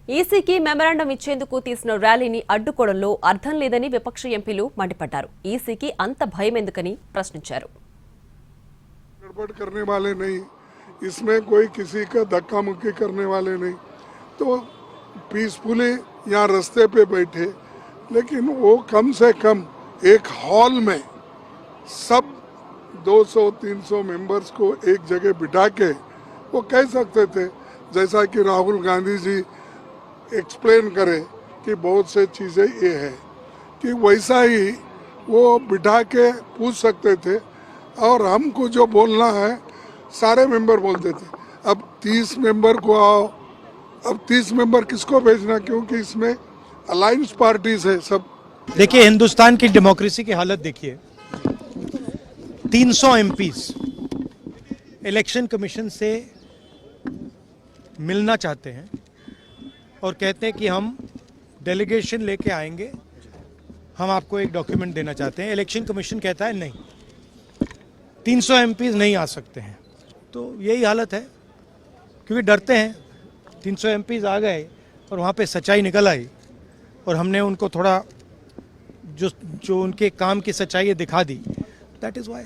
ఈసీకి మెమరాండం ఇచ్చేందుకు తీసిన ర్యాలీని అడ్డుకోవడంలో అర్థం లేదని విపక్ష ఎంపీలు మండిపడ్డారు. ఈసీకి అంత భయం ఎందుకని ప్రశ్నించారు. गड़बड़ करने वाले नहीं, इसमें कोई किसी का धक्का मुक्की करने वाले नहीं, तो पीसफुली यहाँ रास्ते पे बैठे, लेकिन वो कम से कम एक हॉल में सब 200-300 मेंबर्स को एक जगह बिठा के वो कह सकते थे, जैसा कि राहुल गांधी जी एक्सप्लेन करे कि बहुत से चीज़ें ये है कि वैसा ही वो बिठा के पूछ सकते थे और हमको जो बोलना है सारे मेंबर बोलते थे. अब 30 मेंबर को आओ, अब 30 मेंबर किसको भेजना, क्योंकि इसमें अलायंस पार्टीज है सब. देखिए, हिंदुस्तान की डेमोक्रेसी की हालत देखिए. 300 एमपीज इलेक्शन कमीशन से मिलना चाहते हैं और कहते हैं कि हम डेलीगेशन लेके आएंगे, हम आपको एक डॉक्यूमेंट देना चाहते हैं. इलेक्शन कमीशन कहता है नहीं, 300 एमपीज नहीं आ सकते हैं. तो यही हालत है, क्योंकि डरते हैं. 300 एमपीज आ गए और वहाँ पे सच्चाई निकल आई और हमने उनको थोड़ा जो उनके काम की सच्चाई है दिखा दी. दैट इज़ वाई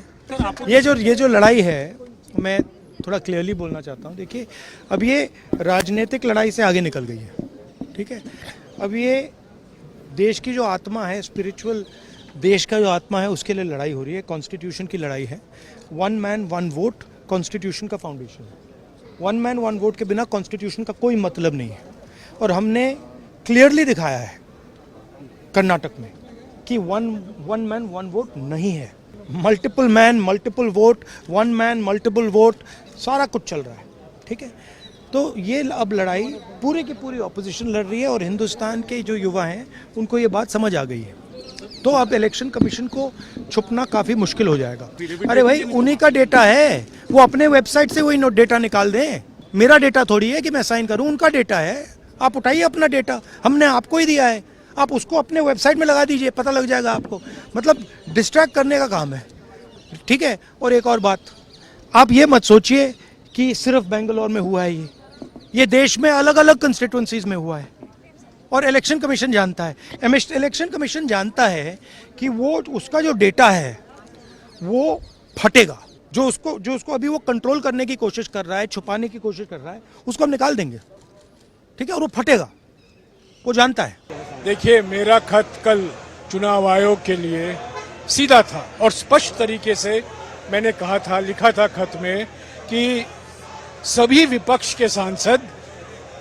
ये जो लड़ाई है, मैं थोड़ा क्लियरली बोलना चाहता हूँ. देखिए, अब ये राजनीतिक लड़ाई से आगे निकल गई है, ठीक है. अब ये देश की जो आत्मा है, स्पिरिचुअल देश का जो आत्मा है, उसके लिए लड़ाई हो रही है. कॉन्स्टिट्यूशन की लड़ाई है. 1 मैन 1 वोट कॉन्स्टिट्यूशन का फाउंडेशन है. 1 मैन 1 वोट के बिना कॉन्स्टिट्यूशन का कोई मतलब नहीं है. और हमने क्लियरली दिखाया है कर्नाटक में कि 1 मैन 1 वोट नहीं है. Multiple man multiple vote, 1 man multiple vote, सारा कुछ चल रहा है, ठीक है. तो ये अब लड़ाई पूरी की पूरी ऑपोजिशन लड़ रही है और हिंदुस्तान के जो युवा हैं उनको ये बात समझ आ गई है. तो अब इलेक्शन कमीशन को छुपना काफ़ी मुश्किल हो जाएगा. अरे भाई, उन्हीं का डेटा है, वो अपने वेबसाइट से वही डेटा निकाल दें. मेरा डेटा थोड़ी है कि मैं साइन करूं, उनका डेटा है. आप उठाइए अपना डेटा, हमने आपको ही दिया है, आप उसको अपने वेबसाइट में लगा दीजिए, पता लग जाएगा आपको. मतलब डिस्ट्रैक्ट करने का काम है, ठीक है. और एक और बात, आप ये मत सोचिए कि सिर्फ बेंगलोर में हुआ है. ये देश में अलग अलग कंस्टिट्यूंसीज में हुआ है और इलेक्शन कमीशन जानता है. इलेक्शन कमीशन जानता है कि वो उसका जो डेटा है वो फटेगा. जो उसको अभी वो कंट्रोल करने की कोशिश कर रहा है, छुपाने की कोशिश कर रहा है, उसको हम निकाल देंगे, ठीक है. और वो फटेगा, वो जानता है. देखिए, मेरा खत कल चुनाव आयोग के लिए सीधा था और स्पष्ट तरीके से मैंने कहा था, लिखा था खत में कि सभी विपक्ष के सांसद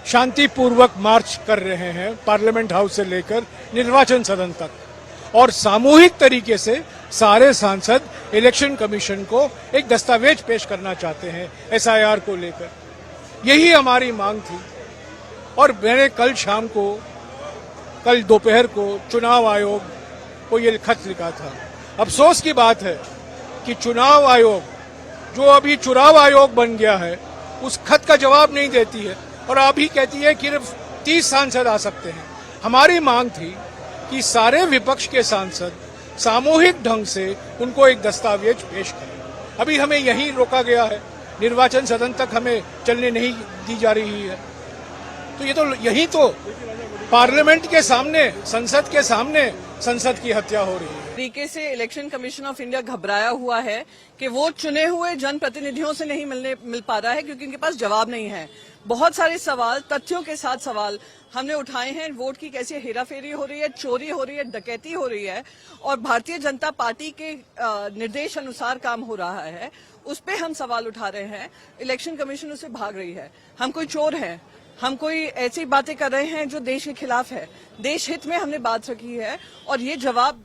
शांतिपूर्वक मार्च कर रहे हैं पार्लियामेंट हाउस से लेकर निर्वाचन सदन तक, और सामूहिक तरीके से सारे सांसद इलेक्शन कमीशन को एक दस्तावेज पेश करना चाहते हैं एसआईआर को लेकर. यही हमारी मांग थी और मैंने कल दोपहर को चुनाव आयोग को ये खत लिखा था. अफसोस की बात है कि चुनाव आयोग, जो अभी चुनाव आयोग बन गया है, उस खत का जवाब नहीं देती है और अभी कहती है कि सिर्फ 30 सांसद आ सकते हैं. हमारी मांग थी कि सारे विपक्ष के सांसद सामूहिक ढंग से उनको एक दस्तावेज पेश करें. अभी हमें यहीं रोका गया है, निर्वाचन सदन तक हमें चलने नहीं दी जा रही है. तो ये तो यहीं तो पार्लियामेंट के सामने, संसद के सामने संसद की हत्या हो रही है. तरीके से इलेक्शन कमीशन ऑफ इंडिया घबराया हुआ है कि वो चुने हुए जनप्रतिनिधियों से नहीं मिल पा रहा है, क्योंकि उनके पास जवाब नहीं है. बहुत सारे सवाल, तथ्यों के साथ सवाल हमने उठाए हैं. वोट की कैसे हेराफेरी हो रही है, चोरी हो रही है, डकैती हो रही है और भारतीय जनता पार्टी के निर्देश अनुसार काम हो रहा है, उस पे हम सवाल उठा रहे हैं. इलेक्शन कमीशन उससे भाग रही है. हम कोई चोर हैं, हम कोई ऐसी बातें कर रहे हैं जो देश के खिलाफ है. देश हित में हमने बात रखी है और ये जवाब